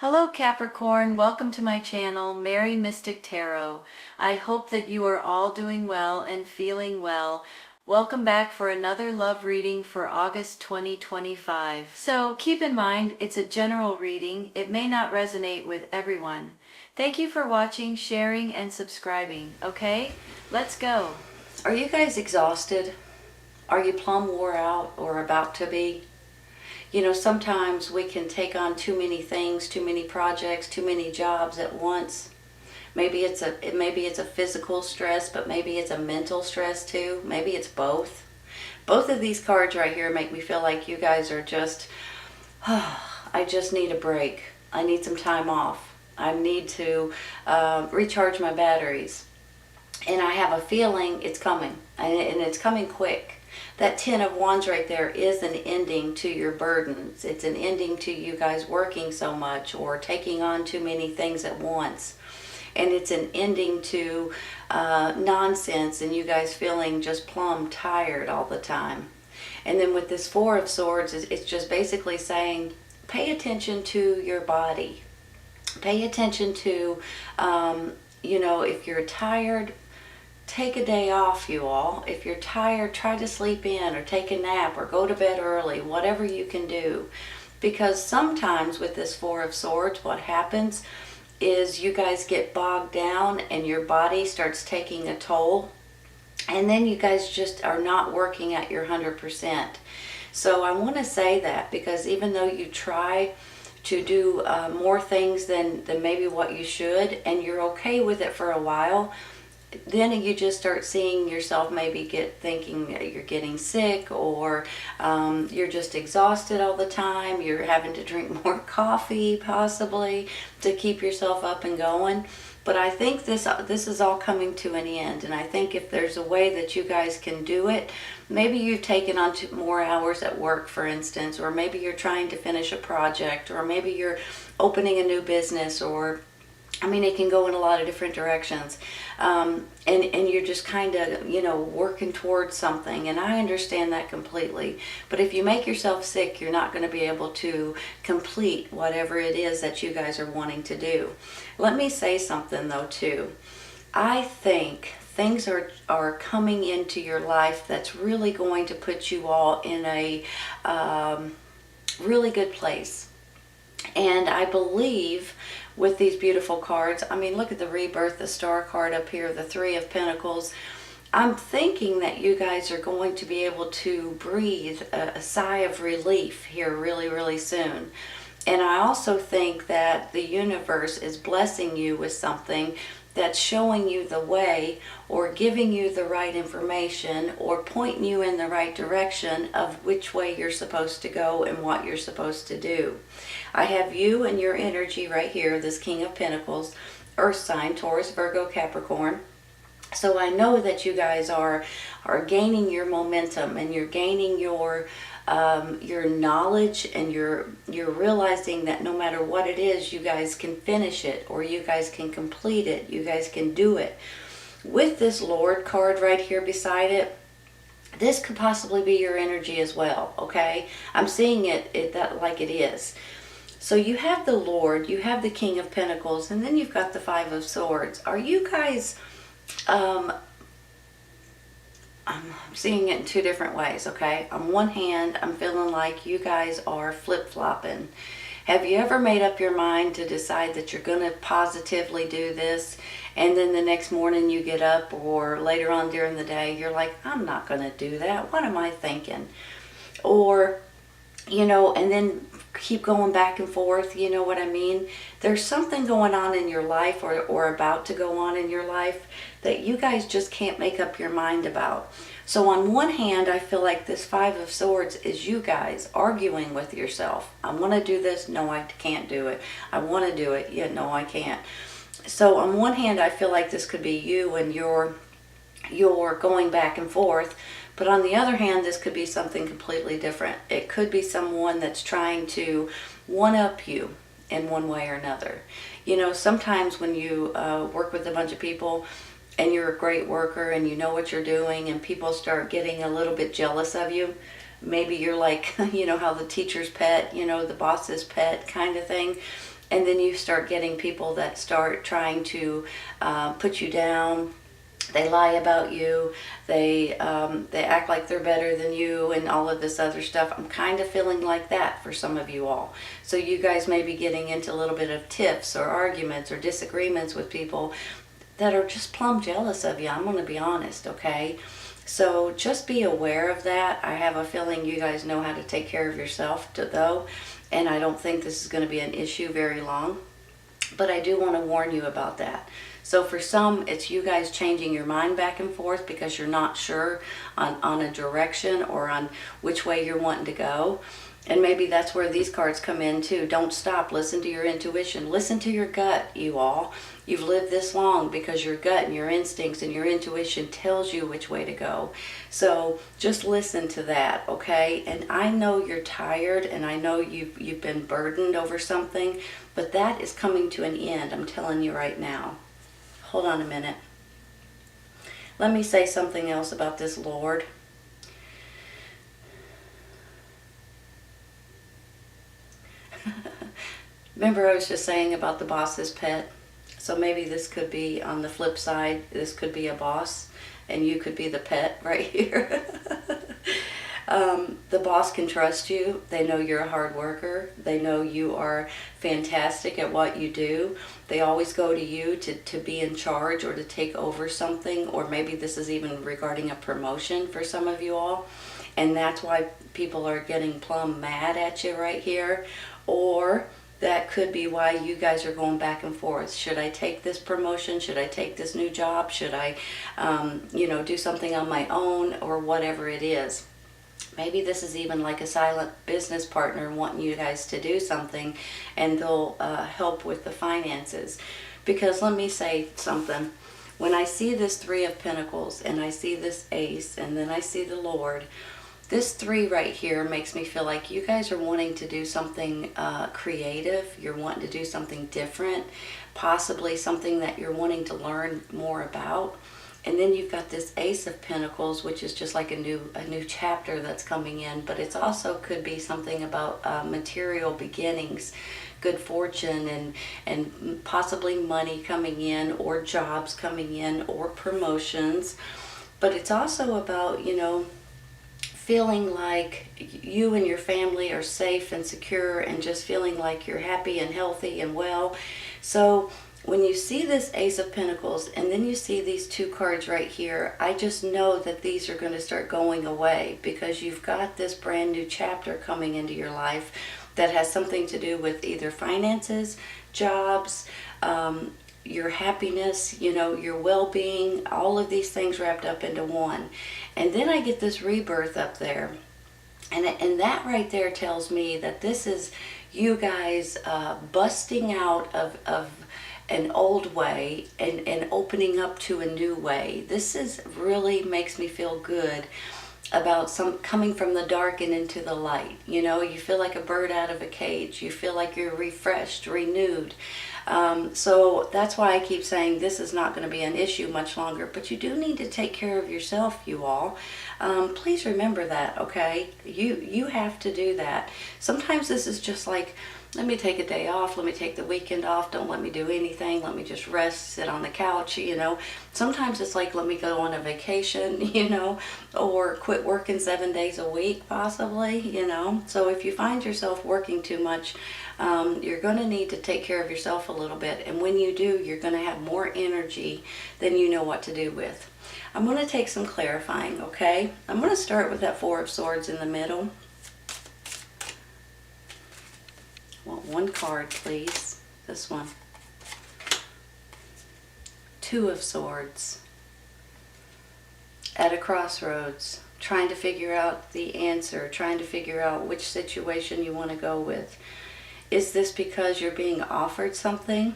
Hello Capricorn, welcome to my channel, Mary Mystic Tarot. I hope that you are all doing well and feeling well. Welcome back for another love reading for August 2025. So keep in mind, it's a general reading. It may not resonate with everyone. Thank you for watching, sharing, and subscribing. Okay, let's go. Are you guys exhausted? Are you plumb wore out or about to be? You know, sometimes we can take on too many things, too many projects, too many jobs at once. Maybe it's a physical stress, but maybe it's a mental stress too. Maybe it's both. Both of these cards right here make me feel like you guys are just, I just need a break. I need some time off. I need to recharge my batteries. And I have a feeling it's coming, and it's coming quick. That 10 of Wands right there is an ending to your burdens. It's an ending to you guys working so much or taking on too many things at once. And it's an ending to nonsense and you guys feeling just plumb tired all the time. And then with this Four of Swords, it's just basically saying, pay attention to your body. Pay attention to, you know, if you're tired, take a day off, you all. If you're tired, try to sleep in or take a nap or go to bed early, whatever you can do. Because sometimes with this Four of Swords, what happens is you guys get bogged down and your body starts taking a toll. And then you guys just are not working at your 100%. So I want to say that because even though you try to do more things than maybe what you should, and you're okay with it for a while, then you just start seeing yourself maybe thinking that you're getting sick, or you're just exhausted all the time. You're having to drink more coffee possibly to keep yourself up and going. But I think this is all coming to an end, and I think if there's a way that you guys can do it, maybe you've taken on more hours at work, for instance, or maybe you're trying to finish a project, or maybe you're opening a new business, or I mean, it can go in a lot of different directions. And you're just kind of, you know, working towards something. And I understand that completely. But if you make yourself sick, you're not going to be able to complete whatever it is that you guys are wanting to do. Let me say something, though, too. I think things are coming into your life that's really going to put you all in a really good place. And I believe with these beautiful cards, I mean, look at the Rebirth, the Star card up here, the Three of Pentacles. I'm thinking that you guys are going to be able to breathe a sigh of relief here really, really soon. And I also think that the universe is blessing you with something that's showing you the way, or giving you the right information, or pointing you in the right direction of which way you're supposed to go and what you're supposed to do. I have you and your energy right here, this King of Pentacles, Earth sign, Taurus, Virgo, Capricorn. So I know that you guys are gaining your momentum, and you're gaining your knowledge, and you're realizing that no matter what it is, you guys can finish it, or you guys can complete it, you guys can do it. With this Lord card right here beside it, this could possibly be your energy as well, okay? I'm seeing it that like it is. So you have the Lord, you have the King of Pentacles, and then you've got the Five of Swords. Are you guys, I'm seeing it in two different ways, okay? On one hand, I'm feeling like you guys are flip-flopping. Have you ever made up your mind to decide that you're going to positively do this, and then the next morning you get up, or later on during the day, you're like, I'm not going to do that. What am I thinking? Or, you know, and then keep going back and forth, you know what I mean? There's something going on in your life, or about to go on in your life, that you guys just can't make up your mind about. So on one hand, I feel like this Five of Swords is you guys arguing with yourself. I want to do this. No, I can't do it. I want to do it. Yeah, no, I can't. So on one hand, I feel like this could be you and you're going back and forth. But on the other hand, this could be something completely different. It could be someone that's trying to one-up you in one way or another. You know, sometimes when you work with a bunch of people and you're a great worker and you know what you're doing, and people start getting a little bit jealous of you, maybe you're like, you know, how the teacher's pet, you know, the boss's pet kind of thing. And then you start getting people that start trying to put you down. They lie about you. They act like they're better than you and all of this other stuff. I'm kind of feeling like that for some of you all. So you guys may be getting into a little bit of tiffs or arguments or disagreements with people that are just plumb jealous of you. I'm going to be honest, okay? So just be aware of that. I have a feeling you guys know how to take care of yourself though. And I don't think this is going to be an issue very long. But I do want to warn you about that. So for some, it's you guys changing your mind back and forth because you're not sure on a direction or on which way you're wanting to go. And maybe that's where these cards come in too. Don't stop. Listen to your intuition. Listen to your gut, you all. You've lived this long because your gut and your instincts and your intuition tells you which way to go. So just listen to that, okay? And I know you're tired and I know you've been burdened over something, but that is coming to an end. I'm telling you right now. Hold on a minute. Let me say something else about this Lord. Remember I was just saying about the boss's pet? So maybe this could be on the flip side. This could be a boss and you could be the pet right here. The boss can trust you. They know you're a hard worker. They know you are fantastic at what you do. They always go to you to be in charge or to take over something, or maybe this is even regarding a promotion for some of you all. And that's why people are getting plumb mad at you right here. Or that could be why you guys are going back and forth. Should I take this promotion? Should I take this new job? Should I, do something on my own, or whatever it is? Maybe this is even like a silent business partner wanting you guys to do something, and they'll help with the finances. Because let me say something. When I see this Three of Pentacles, and I see this Ace, and then I see the Lord, this 3 right here makes me feel like you guys are wanting to do something creative. You're wanting to do something different, possibly something that you're wanting to learn more about. And then you've got this Ace of Pentacles, which is just like a new chapter that's coming in. But it's also could be something about material beginnings, good fortune, and possibly money coming in, or jobs coming in, or promotions. But it's also about, feeling like you and your family are safe and secure, and just feeling like you're happy and healthy and well. So when you see this Ace of Pentacles and then you see these 2 cards right here, I just know that these are going to start going away, because you've got this brand new chapter coming into your life that has something to do with either finances, jobs, your happiness, your well-being, all of these things wrapped up into one. And then I get this rebirth up there. And that right there tells me that this is you guys busting out of an old way and opening up to a new way. This is really makes me feel good about some coming from the dark and into the light. You feel like a bird out of a cage. You feel like you're refreshed, renewed. So that's why I keep saying this is not going to be an issue much longer, but you do need to take care of yourself, you all. Please remember that, okay? You have to do that. Sometimes this is just like, let me take a day off, let me take the weekend off, don't let me do anything, let me just rest, sit on the couch, Sometimes it's like, let me go on a vacation, or quit working 7 days a week, possibly, So if you find yourself working too much, you're going to need to take care of yourself a little bit. And when you do, you're going to have more energy than you know what to do with. I'm going to take some clarifying, okay? I'm going to start with that 4 of Swords in the middle. I want 1 card, please. This one. 2 of Swords. At a crossroads. Trying to figure out the answer. Trying to figure out which situation you want to go with. Is this because you're being offered something?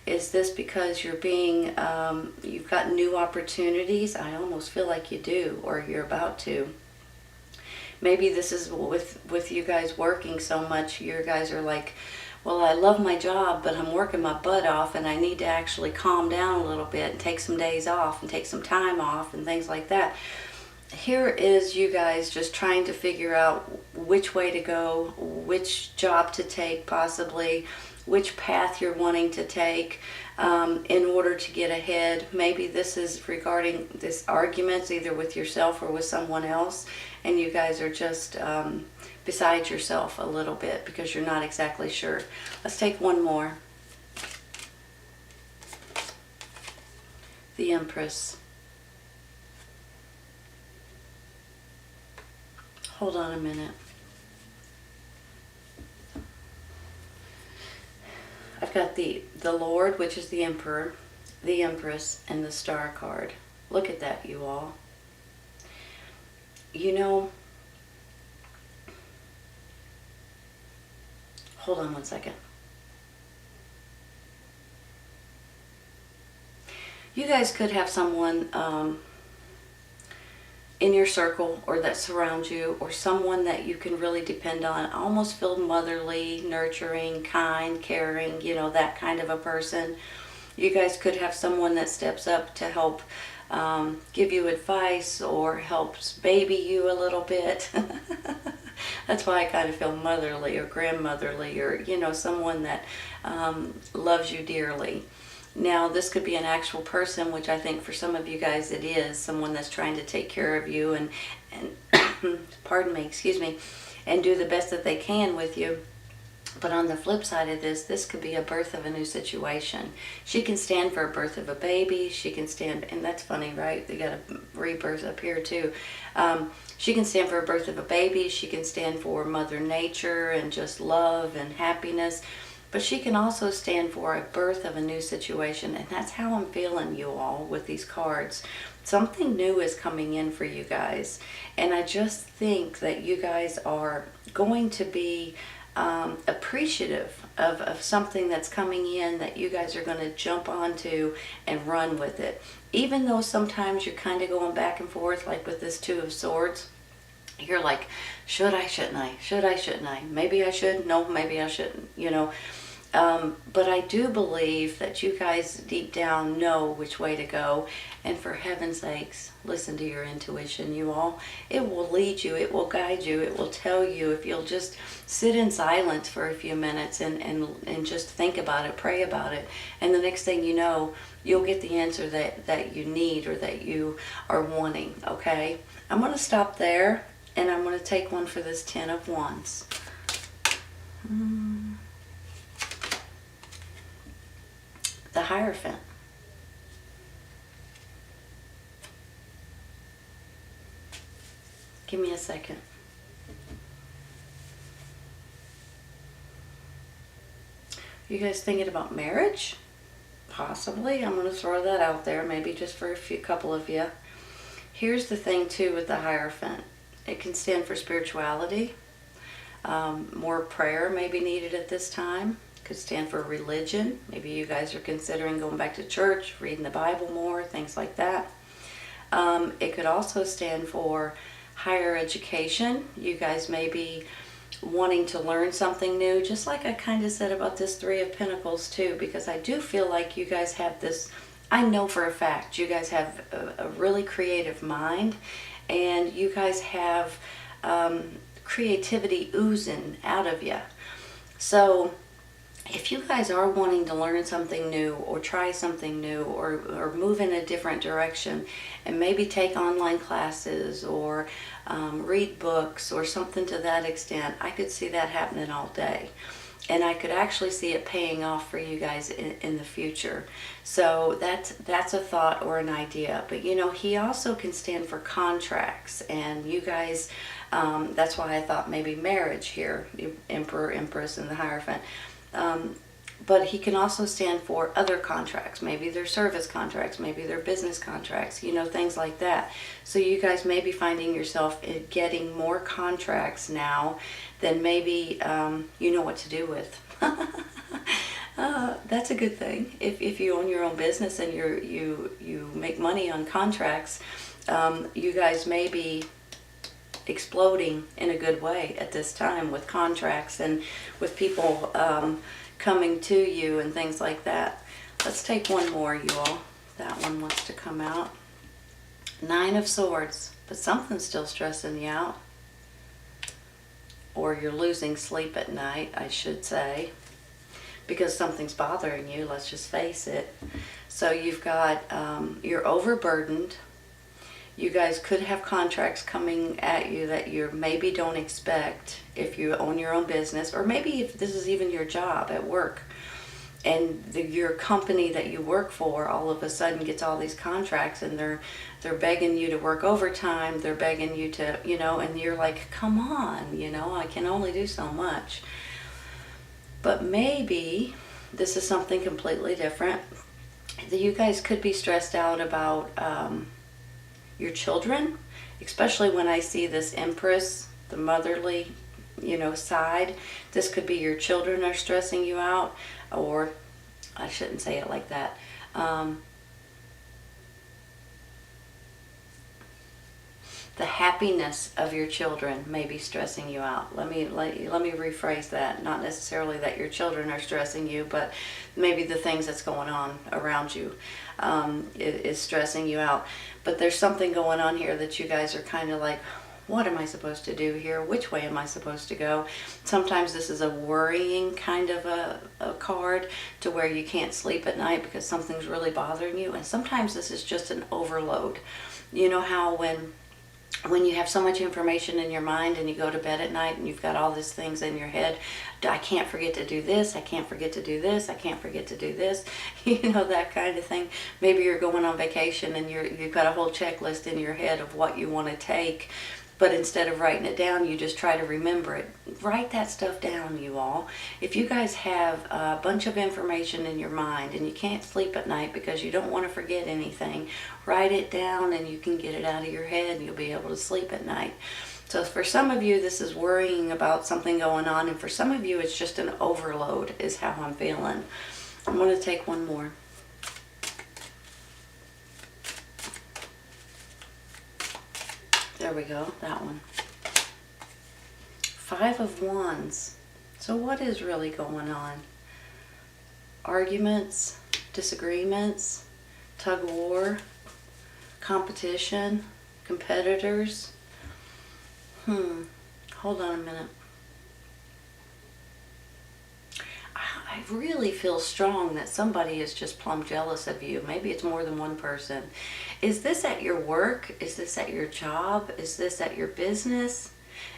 Is this because you're being, you've got new opportunities? I almost feel like you do, or you're about to. Maybe this is with you guys working so much, you guys are like, well, I love my job, but I'm working my butt off, and I need to actually calm down a little bit and take some days off and take some time off and things like that. Here is you guys just trying to figure out which way to go, which job to take possibly, which path you're wanting to take in order to get ahead. Maybe this is regarding this arguments either with yourself or with someone else, and you guys are just beside yourself a little bit because you're not exactly sure. Let's take one more. The Empress. Hold on a minute. I've got the Lord, which is the Emperor, the Empress, and the Star card. Look at that, you all. You know, hold on one second. You guys could have someone in your circle or that surrounds you, or someone that you can really depend on. I almost feel motherly, nurturing, kind, caring, you know, that kind of a person. You guys could have someone that steps up to help give you advice or helps baby you a little bit. That's why I kind of feel motherly or grandmotherly, or, you know, someone that loves you dearly. Now, this could be an actual person, which I think for some of you guys it is, someone that's trying to take care of you and pardon me, excuse me, and do the best that they can with you. But on the flip side of this, this could be a birth of a new situation. She can stand for a birth of a baby. She can stand, and that's funny, right? They got a rebirth up here too. She can stand for a birth of a baby. She can stand for Mother Nature and just love and happiness. But she can also stand for a birth of a new situation. And that's how I'm feeling, you all, with these cards. Something new is coming in for you guys. And I just think that you guys are going to be appreciative of something that's coming in, that you guys are going to jump onto and run with it. Even though sometimes you're kind of going back and forth, like with this Two of Swords. You're like, should I, shouldn't I? Should I, shouldn't I? Maybe I should. No, maybe I shouldn't. You know. But I do believe that you guys deep down know which way to go. And for heaven's sakes, listen to your intuition, you all. It will lead you. It will guide you. It will tell you if you'll just sit in silence for a few minutes and just think about it, pray about it. And the next thing you know, you'll get the answer that you need or that you are wanting, okay? I'm going to stop there, and I'm going to take one for this Ten of Wands. The Hierophant. Give me a second. You guys thinking about marriage? Possibly. I'm going to throw that out there, maybe just for a couple of you. Here's the thing too with the Hierophant. It can stand for spirituality. More prayer may be needed at this time. Could stand for religion. Maybe you guys are considering going back to church, reading the Bible more, things like that. It could also stand for higher education. You guys may be wanting to learn something new, just like I kind of said about this Three of Pentacles too, because I do feel like you guys have this, I know for a fact, you guys have a really creative mind, and you guys have creativity oozing out of you. So if you guys are wanting to learn something new or try something new or move in a different direction and maybe take online classes or read books or something to that extent, I could see that happening all day. And I could actually see it paying off for you guys in the future. So that's a thought or an idea. But you know, he also can stand for contracts. And you guys, that's why I thought maybe marriage here, the Emperor, Empress, and the Hierophant. But he can also stand for other contracts. Maybe they're service contracts, maybe they're business contracts, you know, things like that. So you guys may be finding yourself getting more contracts now than maybe you know what to do with. That's a good thing. If you own your own business and you make money on contracts, you guys may be exploding in a good way at this time with contracts and with people coming to you and things like that. Let's take one more, you all. That one wants to come out. Nine of Swords, but something's still stressing you out. Or you're losing sleep at night, I should say. because something's bothering you, let's just face it. So you've got, you're overburdened. You guys could have contracts coming at you that you maybe don't expect if you own your own business, or maybe if this is even your job at work, and your company that you work for all of a sudden gets all these contracts, and they're begging you to work overtime, they're begging you to, and you're like, come on, I can only do so much. But maybe this is something completely different. That you guys could be stressed out about your children, especially when I see this Empress, the motherly, side. This could be your children are stressing you out, or I shouldn't say it like that. The happiness of your children may be stressing you out. Let me rephrase that. Not necessarily that your children are stressing you, but maybe the things that's going on around you is stressing you out. But there's something going on here that you guys are kind of like, what am I supposed to do here? Which way am I supposed to go? Sometimes this is a worrying kind of a card, to where you can't sleep at night because something's really bothering you. And sometimes this is just an overload. You know how when you have so much information in your mind and you go to bed at night and you've got all these things in your head, I can't forget to do this, I can't forget to do this, I can't forget to do this, that kind of thing. Maybe you're going on vacation and you've got a whole checklist in your head of what you want to take, but instead of writing it down, you just try to remember it. Write that stuff down, you all. If you guys have a bunch of information in your mind and you can't sleep at night because you don't want to forget anything, write it down and you can get it out of your head and you'll be able to sleep at night. So for some of you, this is worrying about something going on, and for some of you, it's just an overload is how I'm feeling. I'm going to take one more. There we go, that one. 5 of Wands. So what is really going on? Arguments, disagreements, tug of war, competition, competitors. Hold on a minute. I really feel strong that somebody is just plumb jealous of you. Maybe it's more than one person. Is this at your work? Is this at your job? Is this at your business?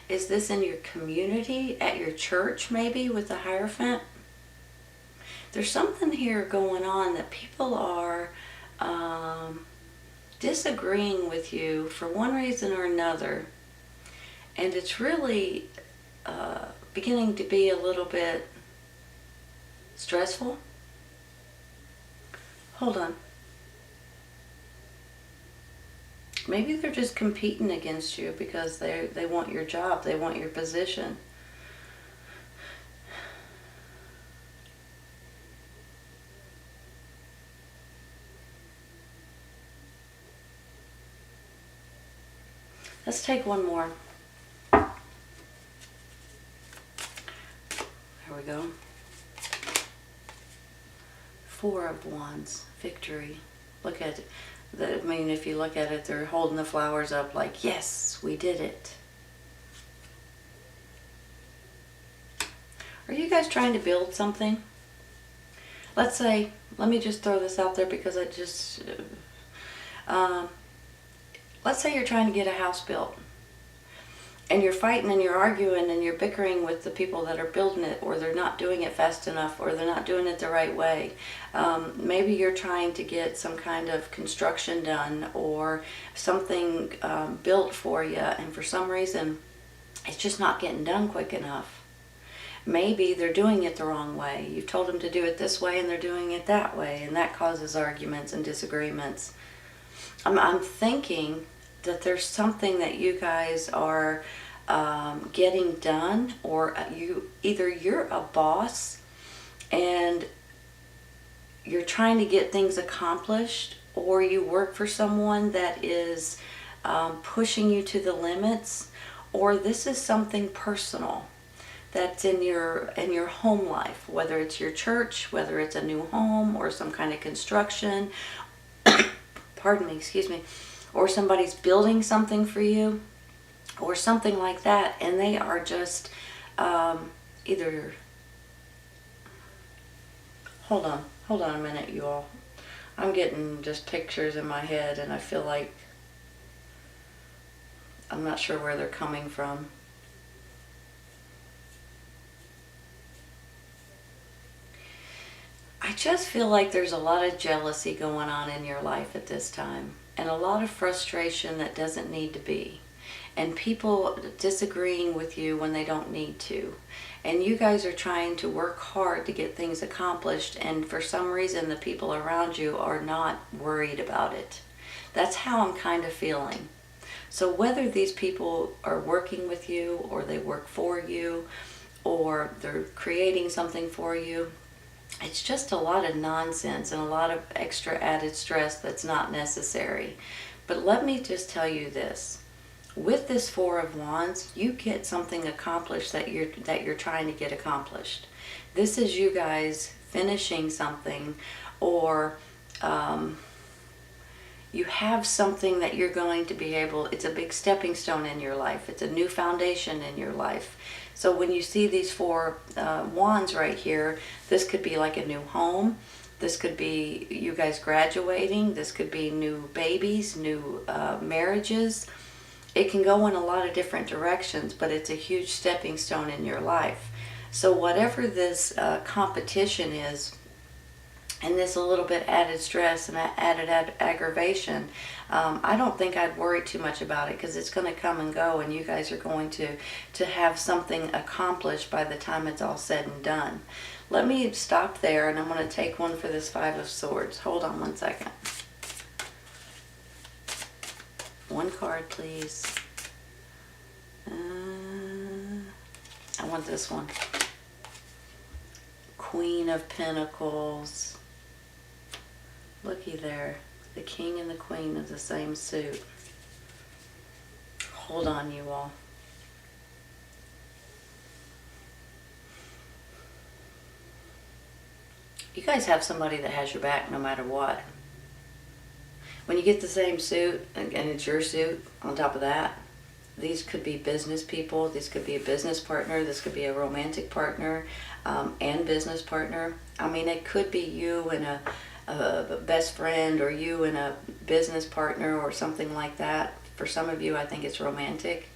Is this in your community? At your church, maybe, with the Hierophant? There's something here going on that people are disagreeing with you for one reason or another. And it's really beginning to be a little bit stressful. Hold on. Maybe they're just competing against you because they want your job, they want your position. Let's take one more. There we go. 4 of Wands, victory. Look at it. If you look at it, they're holding the flowers up like, yes, we did it. Are you guys trying to build something? Let's say, let me just throw this out there because I just, let's say you're trying to get a house built. And you're fighting and you're arguing and you're bickering with the people that are building it, or they're not doing it fast enough, or they're not doing it the right way. Maybe you're trying to get some kind of construction done or something built for you, and for some reason it's just not getting done quick enough. Maybe they're doing it the wrong way. You've told them to do it this way and they're doing it that way, and that causes arguments and disagreements. I'm thinking that there's something that you guys are getting done, or either you're a boss and you're trying to get things accomplished, or you work for someone that is pushing you to the limits, or this is something personal that's in your home life, whether it's your church, whether it's a new home or some kind of construction, pardon me, excuse me, or somebody's building something for you or something like that, and they are just either Hold on a minute, you all. I'm getting just pictures in my head, and I feel like I'm not sure where they're coming from. I just feel like there's a lot of jealousy going on in your life at this time, and a lot of frustration that doesn't need to be, and people disagreeing with you when they don't need to. And you guys are trying to work hard to get things accomplished, and for some reason the people around you are not worried about it. That's how I'm kind of feeling. So whether these people are working with you, or they work for you, or they're creating something for you, it's just a lot of nonsense and a lot of extra added stress that's not necessary. But let me just tell you this. With this Four of Wands, you get something accomplished that you're trying to get accomplished. This is you guys finishing something, or you have something that you're going to be able, it's a big stepping stone in your life. It's a new foundation in your life. So when you see these four wands right here, this could be like a new home. This could be you guys graduating. This could be new babies, new marriages. It can go in a lot of different directions, but it's a huge stepping stone in your life. So whatever this competition is, and this a little bit added stress and added aggravation, I don't think I'd worry too much about it, because it's going to come and go, and you guys are going to have something accomplished by the time it's all said and done. Let me stop there, and I'm going to take one for this Five of Swords. Hold on one second. One card, please. I want this one. Queen of Pentacles. Looky there. The King and the Queen of the same suit. Hold on, you all. You guys have somebody that has your back no matter what. When you get the same suit, and it's your suit on top of that, these could be business people, this could be a business partner, this could be a romantic partner and business partner. I mean, it could be you and a best friend, or you and a business partner, or something like that. For some of you, I think it's romantic.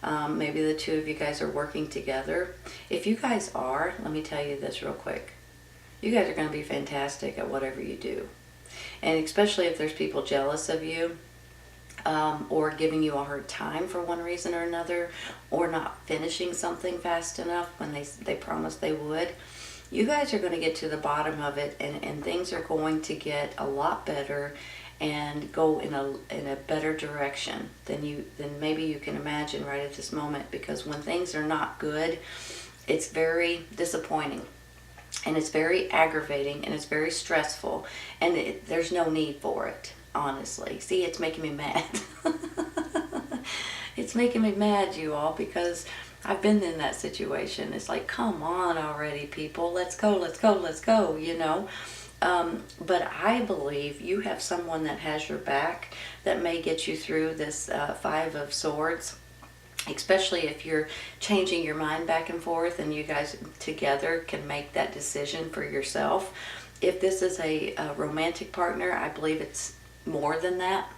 Maybe the two of you guys are working together. If you guys are, let me tell you this real quick. You guys are going to be fantastic at whatever you do. And especially if there's people jealous of you, or giving you a hard time for one reason or another, or not finishing something fast enough when they promised they would. You guys are going to get to the bottom of it, and things are going to get a lot better and go in a better direction than maybe you can imagine right at this moment. Because when things are not good, it's very disappointing, and it's very aggravating, and it's very stressful, and there's no need for it, honestly. See, it's making me mad. It's making me mad, you all, because I've been in that situation. It's like, come on already, people. Let's go, let's go, let's go, you know. But I believe you have someone that has your back that may get you through this Five of Swords, especially if you're changing your mind back and forth, and you guys together can make that decision for yourself. If this is a romantic partner, I believe it's more than that.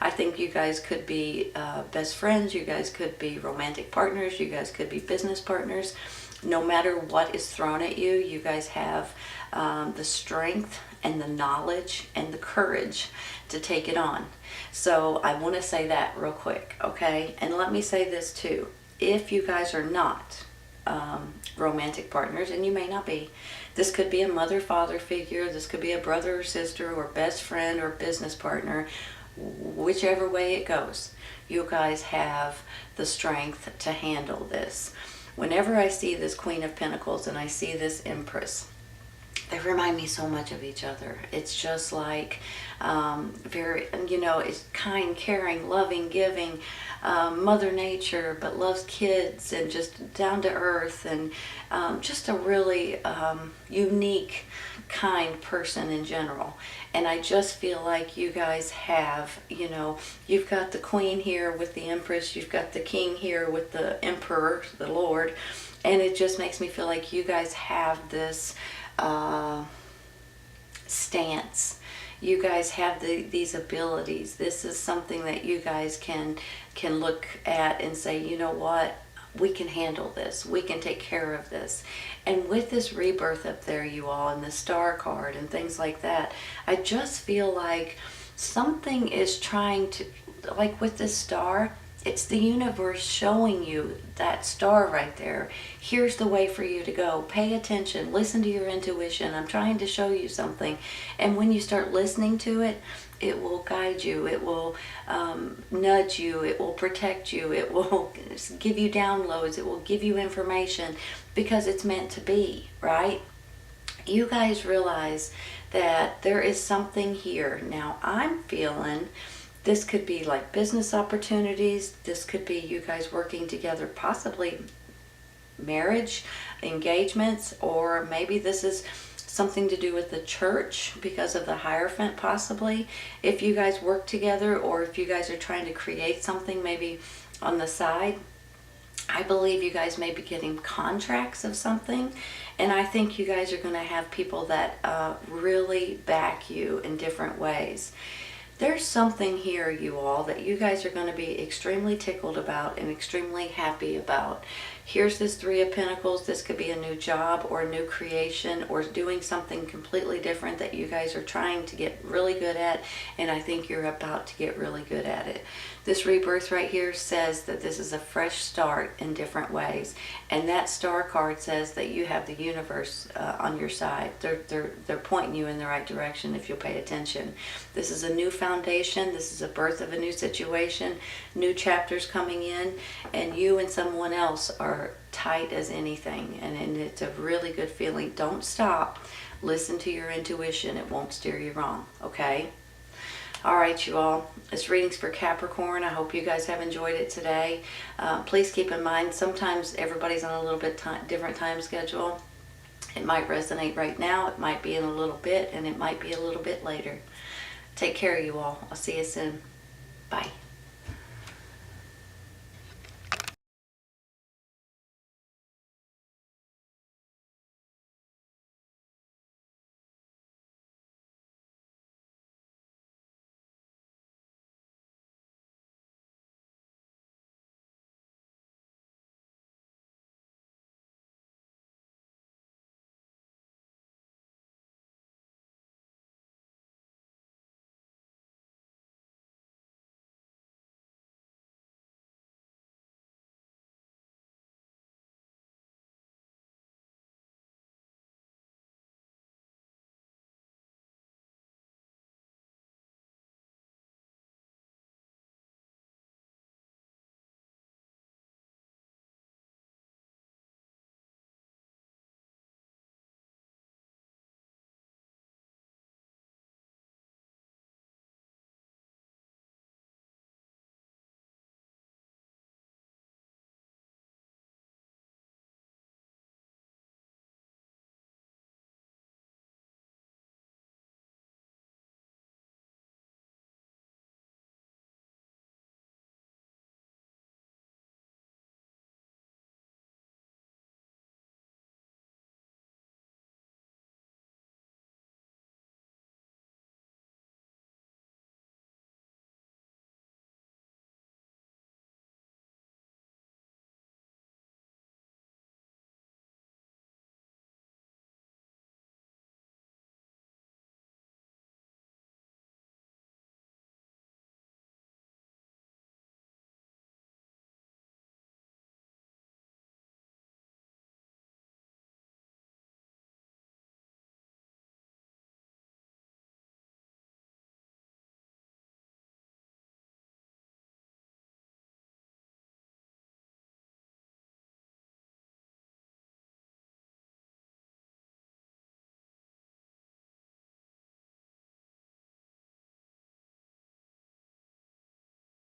I think you guys could be best friends, you guys could be romantic partners, you guys could be business partners. No matter what is thrown at you, you guys have the strength and the knowledge and the courage to take it on. So I want to say that real quick, okay? And let me say this too. If you guys are not romantic partners, and you may not be, this could be a mother-father figure, this could be a brother or sister, or best friend or business partner. Whichever way it goes, you guys have the strength to handle this. Whenever I see this Queen of Pentacles and I see this Empress, they remind me so much of each other. It's just like very, you know, it's kind, caring, loving, giving, Mother Nature, but loves kids, and just down to earth, and just a really unique, kind person in general. And I just feel like you guys have, you know, you've got the Queen here with the Empress, you've got the King here with the Emperor, the Lord, and it just makes me feel like you guys have this stance. You guys have these abilities. This is something that you guys can look at and say, you know what? We can handle this. We can take care of this. And with this rebirth up there, you all, and the star card and things like that, I just feel like something is trying to, like with this star, it's the universe showing you that star right there. Here's the way for you to go. Pay attention. Listen to your intuition. I'm trying to show you something. And when you start listening to it, it will guide you. It will nudge you. It will protect you. It will give you downloads. It will give you information because it's meant to be, right? You guys realize that there is something here. Now, I'm feeling this could be like business opportunities. This could be you guys working together, possibly marriage, engagements, or maybe this is something to do with the church because of the Hierophant, possibly. If you guys work together, or if you guys are trying to create something maybe on the side, I believe you guys may be getting contracts of something, and I think you guys are going to have people that really back you in different ways. There's something here, you all, that you guys are going to be extremely tickled about and extremely happy about. Here's this Three of Pentacles. This could be a new job or a new creation or doing something completely different that you guys are trying to get really good at, and I think you're about to get really good at it. This rebirth right here says that this is a fresh start in different ways, and that star card says that you have the universe on your side. They're pointing you in the right direction if you'll pay attention. This is a new foundation. This is a birth of a new situation, new chapters coming in, and you and someone else are tight as anything, and it's a really good feeling. Don't stop. Listen to your intuition. It won't steer you wrong, okay? All right, you all. This reading's for Capricorn. I hope you guys have enjoyed it today. Please keep in mind, sometimes everybody's on a little bit different time schedule. It might resonate right now. It might be in a little bit, and it might be a little bit later. Take care, you all. I'll see you soon. Bye.